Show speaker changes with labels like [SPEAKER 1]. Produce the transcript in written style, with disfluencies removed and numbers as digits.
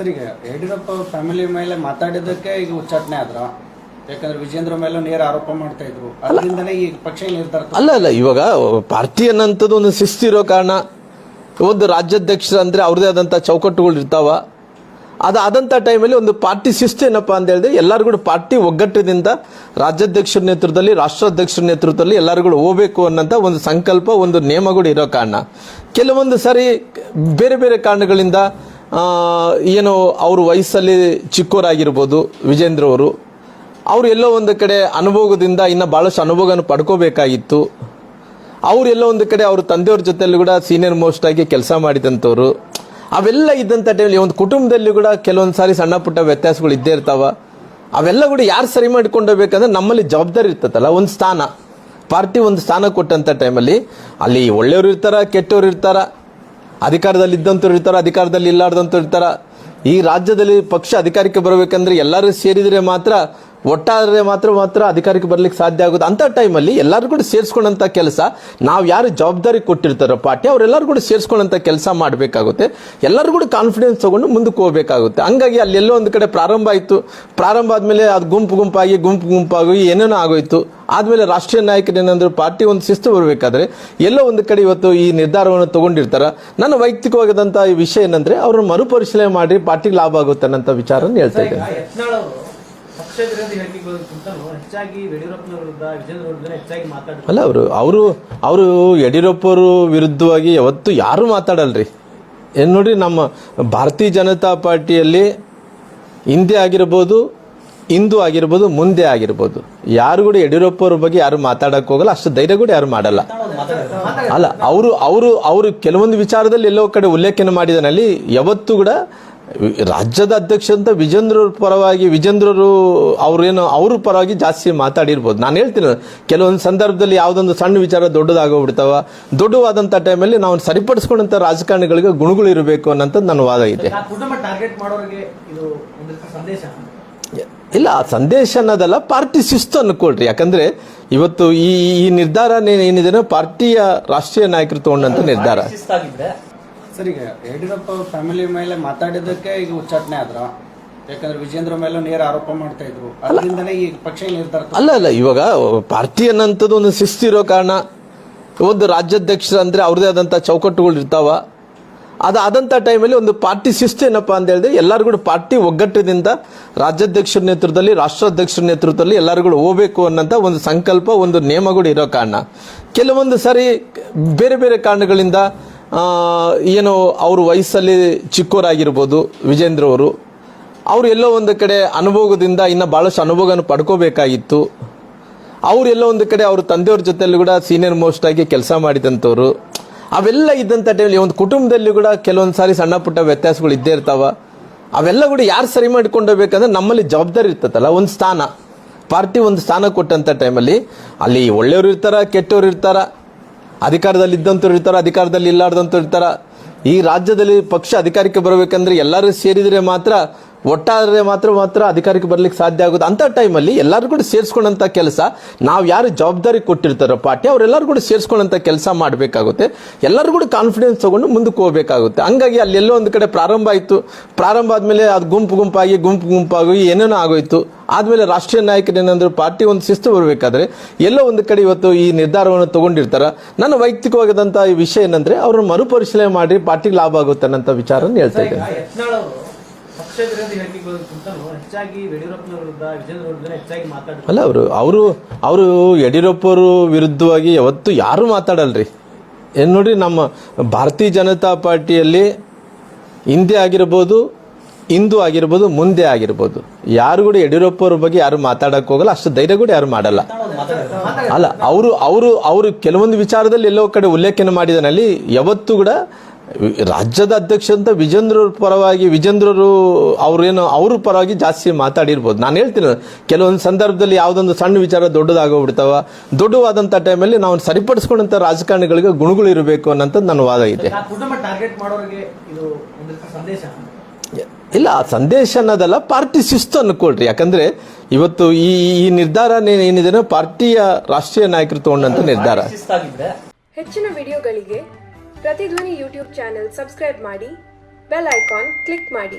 [SPEAKER 1] Sir, ಈಗ Yediyurappa family ಮೇಲೆ ಮಾತಾಡಿದ್ದಕ್ಕೆ ಈಗ ಉಚ್ಚಾಟನೆ ಆದ್ರ, ಯಾಕಂದ್ರೆ ವಿಜೇಂದ್ರ ಮೇಲೂ ನೇರ ಆರೋಪ ಮಾಡ್ತಾ ಇದ್ರು, ಅದರಿಂದನೇ ಈ ಪಕ್ಷ ನಿರ್ಧಾರ.
[SPEAKER 2] ಅಲ್ಲ ಇವಾಗ ಪಾರ್ಟಿ ಅನ್ನೋಂಥದ್ದು ಒಂದು ಶಿಸ್ತಿರೋ ಕಾರಣ, ಒಂದು ರಾಜ್ಯಾಧ್ಯಕ್ಷರು ಅಂದ್ರೆ ಅವ್ರದೇ ಆದಂಥ ಚೌಕಟ್ಟುಗಳು ಇರ್ತಾವ. ಅದಾದಂಥ ಟೈಮಲ್ಲಿ ಒಂದು ಪಾರ್ಟಿ ಶಿಸ್ತು ಏನಪ್ಪಾ ಅಂತ ಹೇಳಿದ್ರೆ ಎಲ್ಲರೂ ಕೂಡ ಪಾರ್ಟಿ ಒಗ್ಗಟ್ಟಿನಿಂದ ರಾಜ್ಯಾಧ್ಯಕ್ಷರ ನೇತೃತ್ವದಲ್ಲಿ, ರಾಷ್ಟ್ರಾಧ್ಯಕ್ಷರ ನೇತೃತ್ವದಲ್ಲಿ ಎಲ್ಲರೂ ಕೂಡ ಹೋಗಬೇಕು ಅನ್ನೋಂಥ ಒಂದು ಸಂಕಲ್ಪ, ಒಂದು ನಿಯಮಗಳು ಇರೋ ಕಾರಣ ಕೆಲವೊಂದು ಸಾರಿ ಬೇರೆ ಬೇರೆ ಕಾರಣಗಳಿಂದ ಏನು ಅವರು ವಯಸ್ಸಲ್ಲಿ ಚಿಕ್ಕೋರಾಗಿರ್ಬೋದು ವಿಜೇಂದ್ರ ಅವರು ಎಲ್ಲೋ ಒಂದು ಕಡೆ ಅನುಭವದಿಂದ ಇನ್ನು ಭಾಳಷ್ಟು ಅನುಭವವನ್ನು ಪಡ್ಕೋಬೇಕಾಗಿತ್ತು. ಅವ್ರು ಎಲ್ಲೋ ಒಂದು ಕಡೆ ಅವ್ರ ತಂದೆಯವ್ರ ಜೊತೆಲ್ಲೂ ಕೂಡ ಸೀನಿಯರ್ ಮೋಸ್ಟ್ ಆಗಿ ಕೆಲಸ ಮಾಡಿದಂಥವ್ರು. ಅವೆಲ್ಲ ಇದ್ದಂಥ ಟೈಮಲ್ಲಿ ಒಂದು ಕುಟುಂಬದಲ್ಲಿ ಕೂಡ ಕೆಲವೊಂದು ಸಾರಿ ಸಣ್ಣ ಪುಟ್ಟ ವ್ಯತ್ಯಾಸಗಳು ಇದ್ದೇ ಇರ್ತಾವ. ಅವೆಲ್ಲ ಕೂಡ ಯಾರು ಸರಿ ಮಾಡಿಕೊಂಡೋಗ್ಬೇಕಂದ್ರೆ ನಮ್ಮಲ್ಲಿ ಜವಾಬ್ದಾರಿ ಇರ್ತದಲ್ಲ, ಒಂದು ಸ್ಥಾನ, ಪಾರ್ಟಿ ಒಂದು ಸ್ಥಾನ ಕೊಟ್ಟಂಥ ಟೈಮಲ್ಲಿ ಅಲ್ಲಿ ಒಳ್ಳೆಯವರು ಇರ್ತಾರ, ಕೆಟ್ಟವ್ರು ಇರ್ತಾರ, ಅಧಿಕಾರದಲ್ಲಿ ಇದ್ದಂಥವ್ರು ಇರ್ತಾರ, ಅಧಿಕಾರದಲ್ಲಿ ಇಲ್ಲಾರ್ದಂಥವ್ರು ಇರ್ತಾರ. ಈ ರಾಜ್ಯದಲ್ಲಿ ಪಕ್ಷ ಅಧಿಕಾರಕ್ಕೆ ಬರಬೇಕಂದ್ರೆ ಎಲ್ಲರೂ ಸೇರಿದರೆ ಮಾತ್ರ, ಒಟ್ಟಾದರೆ ಮಾತ್ರ ಅಧಿಕಾರಕ್ಕೆ ಬರ್ಲಿಕ್ಕೆ ಸಾಧ್ಯ ಆಗುತ್ತೆ. ಅಂತ ಟೈಮಲ್ಲಿ ಎಲ್ಲರೂ ಕೂಡ ಸೇರಿಸ್ಕೊಂಡಂತ ಕೆಲಸ, ನಾವು ಯಾರು ಜವಾಬ್ದಾರಿ ಕೊಟ್ಟಿರ್ತಾರೋ ಪಾರ್ಟಿ ಅವರೆಲ್ಲರೂ ಕೂಡ ಸೇರಿಸ್ಕೊಂಡಂತ ಕೆಲಸ ಮಾಡಬೇಕಾಗುತ್ತೆ. ಎಲ್ಲರೂ ಕೂಡ ಕಾನ್ಫಿಡೆನ್ಸ್ ತಗೊಂಡು ಮುಂದಕ್ಕೆ ಹೋಗಬೇಕಾಗುತ್ತೆ. ಹಂಗಾಗಿ ಅಲ್ಲೆಲ್ಲೋ ಒಂದು ಕಡೆ ಪ್ರಾರಂಭ ಆಯಿತು. ಪ್ರಾರಂಭ ಆದ್ಮೇಲೆ ಅದು ಗುಂಪಾಗಿ ಏನೇನೋ ಆಗೋಯ್ತು. ಆದ್ಮೇಲೆ ರಾಷ್ಟ್ರೀಯ ನಾಯಕರೇನಂದ್ರೆ ಪಾರ್ಟಿ ಒಂದು ಶಿಸ್ತು ಬರಬೇಕಾದ್ರೆ ಎಲ್ಲೋ ಒಂದು ಕಡೆ ಇವತ್ತು ಈ ನಿರ್ಧಾರವನ್ನು ತಗೊಂಡಿರ್ತಾರ. ನನ್ನ ವೈಯಕ್ತಿಕವಾದಂತ ಈ ವಿಷಯ ಏನಂದ್ರೆ ಅವ್ರನ್ನ ಮರುಪರಿಶೀಲನೆ ಮಾಡಿ ಪಾರ್ಟಿಗೆ ಲಾಭ ಆಗುತ್ತೆ ಅನ್ನೋ ವಿಚಾರ ಹೇಳ್ತಾ ಇದ್ದೇನೆ. ಅಲ್ಲ ಅವರು ಯಡಿಯೂರಪ್ಪರು ವಿರುದ್ಧವಾಗಿ ಯಾವತ್ತು ಯಾರು ಮಾತಾಡಲ್ರಿ. ಏನ್ ನೋಡಿ, ನಮ್ಮ ಭಾರತೀಯ ಜನತಾ ಪಾರ್ಟಿಯಲ್ಲಿ ಹಿಂದೆ ಆಗಿರ್ಬೋದು, ಇಂದು ಆಗಿರ್ಬೋದು, ಮುಂದೆ ಆಗಿರ್ಬೋದು, ಯಾರು ಕೂಡ ಯಡಿಯೂರಪ್ಪವ್ರ ಬಗ್ಗೆ ಯಾರು ಮಾತಾಡಕ್ ಹೋಗಲ್ಲ. ಅಷ್ಟು ಧೈರ್ಯ ಕೂಡ ಯಾರು ಮಾಡಲ್ಲ. ಅಲ್ಲ ಅವರು ಕೆಲವೊಂದು ವಿಚಾರದಲ್ಲಿ ಎಲ್ಲೋ ಕಡೆ ಉಲ್ಲೇಖನ ಮಾಡಿದನಲ್ಲಿ ಯಾವತ್ತೂ ಕೂಡ ರಾಜ್ಯದ ಅಧ್ಯಕ್ಷ ಅಂತ ವಿಜೇಂದ್ರರು ಅವ್ರ ಪರವಾಗಿ ಜಾಸ್ತಿ ಮಾತಾಡಿರ್ಬೋದು. ನಾನು ಹೇಳ್ತೀನಿ, ಕೆಲವೊಂದು ಸಂದರ್ಭದಲ್ಲಿ ಯಾವುದೊಂದು ಸಣ್ಣ ವಿಚಾರ ದೊಡ್ಡದಾಗೋಗ್ಬಿಡ್ತಾವ. ದೊಡ್ಡವಾದಂಥ ಟೈಮಲ್ಲಿ ನಾವು ಸರಿಪಡಿಸ್ಕೊಂಡಂಥ ರಾಜಕಾರಣಿಗಳಿಗೆ ಗುಣಗಳು ಇರಬೇಕು ಅನ್ನೋಂಥದ್ದು ನನ್ನ ವಾದ ಇದೆ. ಇಲ್ಲ, ಸಂದೇಶ ಅನ್ನೋದಲ್ಲ, ಪಾರ್ಟಿ ಶಿಸ್ತು ಅನ್ಕೊಳ್ರಿ. ಯಾಕಂದ್ರೆ ಇವತ್ತು ಈ ನಿರ್ಧಾರ ಏನಿದೆ ಪಾರ್ಟಿಯ ರಾಷ್ಟ್ರೀಯ ನಾಯಕರು ತಗೊಂಡಂತ ನಿರ್ಧಾರ.
[SPEAKER 1] ಸರ್, ಈಗ ಯಡಿಯೂರಪ್ಪ ಫ್ಯಾಮಿಲಿ ಮೇಲೆ ಮಾತಾಡಿದ್ದಕ್ಕೆ ಈಗ ಉಚ್ಚಾಟನೆ ಆದ್ರ, ಯಾಕಂದ್ರೆ ವಿಜೇಂದ್ರ ಮೇಲೂ ನೇರ ಆರೋಪ ಮಾಡ್ತಾ ಇದ್ರು, ಅದರಿಂದನೇ ಈ ಪಕ್ಷ ನಿರ್ಧಾರ.
[SPEAKER 2] ಅಲ್ಲ ಇವಾಗ ಪಾರ್ಟಿ ಅನ್ನೋಂಥದ್ದು ಒಂದು ಶಿಸ್ತಿರೋ ಕಾರಣ, ಒಂದು ರಾಜ್ಯಾಧ್ಯಕ್ಷರು ಅಂದ್ರೆ ಅವ್ರದೇ ಆದಂಥ ಚೌಕಟ್ಟುಗಳು ಇರ್ತಾವ. ಅದಾದಂಥ ಟೈಮಲ್ಲಿ ಒಂದು ಪಾರ್ಟಿ ಶಿಸ್ತು ಏನಪ್ಪಾ ಅಂತ ಹೇಳಿದ್ರೆ ಎಲ್ಲರೂ ಕೂಡ ಪಾರ್ಟಿ ಒಗ್ಗಟ್ಟಿನಿಂದ ರಾಜ್ಯಾಧ್ಯಕ್ಷರ ನೇತೃತ್ವದಲ್ಲಿ, ರಾಷ್ಟ್ರಾಧ್ಯಕ್ಷರ ನೇತೃತ್ವದಲ್ಲಿ ಎಲ್ಲರೂ ಕೂಡ ಹೋಗಬೇಕು ಅನ್ನೋಂಥ ಒಂದು ಸಂಕಲ್ಪ, ಒಂದು ನಿಯಮಗಳು ಇರೋ ಕಾರಣ ಕೆಲವೊಂದು ಸಾರಿ ಬೇರೆ ಬೇರೆ ಕಾರಣಗಳಿಂದ ಏನು ಅವರು ವಯಸ್ಸಲ್ಲಿ ಚಿಕ್ಕೋರಾಗಿರ್ಬೋದು ವಿಜೇಂದ್ರ ಅವರು ಎಲ್ಲೋ ಒಂದು ಕಡೆ ಅನುಭವದಿಂದ ಇನ್ನು ಭಾಳಷ್ಟು ಅನುಭವವನ್ನು ಪಡ್ಕೋಬೇಕಾಗಿತ್ತು. ಅವ್ರು ಎಲ್ಲೋ ಒಂದು ಕಡೆ ಅವ್ರ ತಂದೆಯವ್ರ ಜೊತೆಲ್ಲೂ ಕೂಡ ಸೀನಿಯರ್ ಮೋಸ್ಟ್ ಆಗಿ ಕೆಲಸ ಮಾಡಿದಂಥವ್ರು. ಅವೆಲ್ಲ ಇದ್ದಂಥ ಟೈಮಲ್ಲಿ ಒಂದು ಕುಟುಂಬದಲ್ಲಿ ಕೂಡ ಕೆಲವೊಂದು ಸಾರಿ ಸಣ್ಣ ಪುಟ್ಟ ವ್ಯತ್ಯಾಸಗಳು ಇದ್ದೇ ಇರ್ತಾವ. ಅವೆಲ್ಲ ಕೂಡ ಯಾರು ಸರಿ ಮಾಡಿಕೊಂಡೋಗ್ಬೇಕಂದ್ರೆ ನಮ್ಮಲ್ಲಿ ಜವಾಬ್ದಾರಿ ಇರ್ತದಲ್ಲ, ಒಂದು ಸ್ಥಾನ, ಪಾರ್ಟಿ ಒಂದು ಸ್ಥಾನ ಕೊಟ್ಟಂಥ ಟೈಮಲ್ಲಿ ಅಲ್ಲಿ ಒಳ್ಳೆಯವರು ಇರ್ತಾರ, ಕೆಟ್ಟವ್ರು ಇರ್ತಾರ, ಅಧಿಕಾರದಲ್ಲಿ ಇದ್ದಂಥವ್ರು ಇರ್ತಾರ, ಅಧಿಕಾರದಲ್ಲಿ ಇಲ್ಲಾರ್ದಂಥವ್ರು ಇರ್ತಾರ. ಈ ರಾಜ್ಯದಲ್ಲಿ ಪಕ್ಷ ಅಧಿಕಾರಕ್ಕೆ ಬರಬೇಕಂದ್ರೆ ಎಲ್ಲರೂ ಸೇರಿದರೆ ಮಾತ್ರ, ಒಟ್ಟಾದರೆ ಮಾತ್ರ ಅಧಿಕಾರಕ್ಕೆ ಬರ್ಲಿಕ್ಕೆ ಸಾಧ್ಯ ಆಗುತ್ತೆ. ಅಂತ ಟೈಮಲ್ಲಿ ಎಲ್ಲರೂ ಕೂಡ ಸೇರಿಸ್ಕೊಂಡಂತ ಕೆಲಸ, ನಾವು ಯಾರು ಜವಾಬ್ದಾರಿ ಕೊಟ್ಟಿರ್ತಾರೋ ಪಾರ್ಟಿ ಅವರೆಲ್ಲರೂ ಕೂಡ ಸೇರಿಸ್ಕೊಂಡಂತ ಕೆಲಸ ಮಾಡಬೇಕಾಗುತ್ತೆ. ಎಲ್ಲರೂ ಕೂಡ ಕಾನ್ಫಿಡೆನ್ಸ್ ತಗೊಂಡು ಮುಂದಕ್ಕೆ ಹೋಗಬೇಕಾಗುತ್ತೆ. ಹಂಗಾಗಿ ಅಲ್ಲೆಲ್ಲೋ ಒಂದು ಕಡೆ ಪ್ರಾರಂಭ ಆಯಿತು. ಪ್ರಾರಂಭ ಆದ್ಮೇಲೆ ಅದು ಗುಂಪಾಗಿ ಏನೇನೋ ಆಗೋಯ್ತು. ಆದ್ಮೇಲೆ ರಾಷ್ಟ್ರೀಯ ನಾಯಕರೇನಂದ್ರೆ ಪಾರ್ಟಿ ಒಂದು ಶಿಸ್ತು ಬರಬೇಕಾದ್ರೆ ಎಲ್ಲೋ ಒಂದು ಕಡೆ ಇವತ್ತು ಈ ನಿರ್ಧಾರವನ್ನು ತಗೊಂಡಿರ್ತಾರ. ನನ್ನ ವೈಯಕ್ತಿಕವಾದಂತ ಈ ವಿಷಯ ಏನಂದ್ರೆ ಅವ್ರನ್ನ ಮರುಪರಿಶೀಲನೆ ಮಾಡಿ ಪಾರ್ಟಿಗೆ ಲಾಭ ಆಗುತ್ತೆ ಅನ್ನೋ ವಿಚಾರ ಹೇಳ್ತಾ ಇದ್ದೇನೆ. ಅಲ್ಲ ಅವರು ಯಡಿಯೂರಪ್ಪರು ವಿರುದ್ಧವಾಗಿ ಯಾವತ್ತು ಯಾರು ಮಾತಾಡಲ್ರಿ. ಏನ್ ನೋಡಿ, ನಮ್ಮ ಭಾರತೀಯ ಜನತಾ ಪಾರ್ಟಿಯಲ್ಲಿ ಹಿಂದೆ ಆಗಿರ್ಬೋದು, ಇಂದು ಆಗಿರ್ಬೋದು, ಮುಂದೆ ಆಗಿರ್ಬೋದು, ಯಾರು ಕೂಡ ಯಡಿಯೂರಪ್ಪವ್ರ ಬಗ್ಗೆ ಯಾರು ಮಾತಾಡಕ್ ಹೋಗಲ್ಲ. ಅಷ್ಟು ಧೈರ್ಯ ಕೂಡ ಯಾರು ಮಾಡಲ್ಲ. ಅಲ್ಲ ಅವರು ಕೆಲವೊಂದು ವಿಚಾರದಲ್ಲಿ ಎಲ್ಲೋ ಕಡೆ ಉಲ್ಲೇಖನ ಮಾಡಿದನಲ್ಲಿ ಯಾವತ್ತೂ ಕೂಡ ರಾಜ್ಯದ ಅಧ್ಯಕ್ಷ ಅಂತ ವಿಜೇಂದ್ರರು ಅವ್ರ ಪರವಾಗಿ ಜಾಸ್ತಿ ಮಾತಾಡಿರ್ಬೋದು. ನಾನು ಹೇಳ್ತೀನಿ, ಕೆಲವೊಂದು ಸಂದರ್ಭದಲ್ಲಿ ಯಾವುದೊಂದು ಸಣ್ಣ ವಿಚಾರ ದೊಡ್ಡದಾಗೋಗ್ಬಿಡ್ತಾವ. ದೊಡ್ಡವಾದಂಥ ಟೈಮಲ್ಲಿ ನಾವು ಸರಿಪಡಿಸ್ಕೊಂಡಂಥ ರಾಜಕಾರಣಿಗಳಿಗೆ ಗುಣಗಳು ಇರಬೇಕು ಅನ್ನೋಂಥದ್ದು ನನ್ನ ವಾದ ಇದೆ. ಇಲ್ಲ, ಸಂದೇಶ ಅನ್ನೋದಲ್ಲ, ಪಾರ್ಟಿ ಶಿಸ್ತು ಅನ್ಕೊಳ್ರಿ. ಯಾಕಂದ್ರೆ ಇವತ್ತು ಈ ನಿರ್ಧಾರ ಏನಿದೆ ಪಾರ್ಟಿಯ ರಾಷ್ಟ್ರೀಯ ನಾಯಕರು ತಗೊಂಡಂತ ನಿರ್ಧಾರ.
[SPEAKER 3] ಹೆಚ್ಚಿನ ವಿಡಿಯೋಗಳಿಗೆ ಪ್ರತಿಧ್ವನಿ ಯೂಟ್ಯೂಬ್ ಚಾನೆಲ್ ಸಬ್ಸ್ಕ್ರೈಬ್ ಮಾಡಿ, ಬೆಲ್ ಐಕಾನ್ ಕ್ಲಿಕ್ ಮಾಡಿ.